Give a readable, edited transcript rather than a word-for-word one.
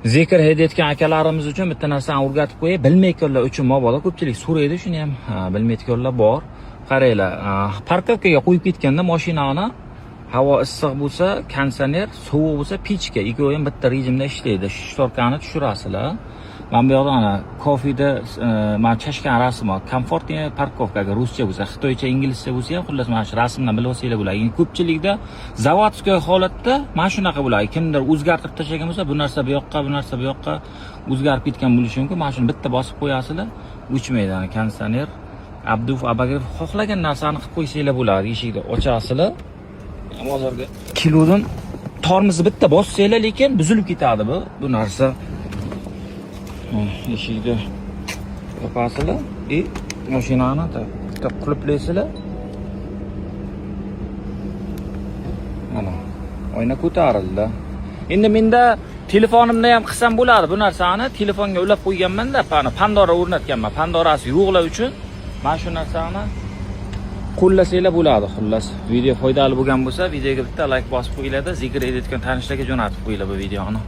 Zikr haydatgan akalarimiz uchun bitta narsani o'rgatib qo'yay, bilmaydiganlar uchun mabodo ko'pchilik so'raydi, shuni ham bilmaydiganlar bor. Qaranglar, parkovkaga qo'yib ketganda mashinani havo issiq bo'lsa, konditsioner, sovuq bo'lsa, pechka, ikkovi ham bitta rejimda ishlaydi. Shtorkani tushirasizlar. Mana bu yerda ana kofeda men chashgan rasmi, komfortniy parkovkaga ruscha bo'lsa, xitoycha, inglizcha bo'lsa ham, xullas mana shu rasmdan bilib olsanglar bo'ladi. Endi ko'pchilikda zavodskiy holatda mana shunaqa bo'ladi. Kimdir o'zgartirib tashlagan bo'lsa, bu narsa bu yoqqa, bu narsa bu yoqqa o'zgarib ketgan bo'lishi mumkin. Mana shuni bitta bosib qo'yasizlar, o'chmaydi. Ana konditsioner, Abduf, Abagirov xohlagan narsani qilib qo'ysanglar bo'ladi. Eshikni ochasizlar. Hozirgi kilodan tormozni bitta bossanglar, lekin buzilib ketadi bu narsa. Eshikni yopasizlar, mashinani qulflaysizlar. Mana oyna ko'tarildi. Endi menda telefonimda ham qilsam bo'ladi bu narsani. Telefonga ulab qo'yganman-da, Pandora o'rnatganman. Pandorasi yo'qlar uchun mana shu narsani qo'llasanglar bo'ladi. Xullas, video foydali bo'lgan bo'lsa, videoga bitta like bosib qo'yinglar-da, zikr etayotgan tanishlarga jo'natib qo'yinglar bu videoni.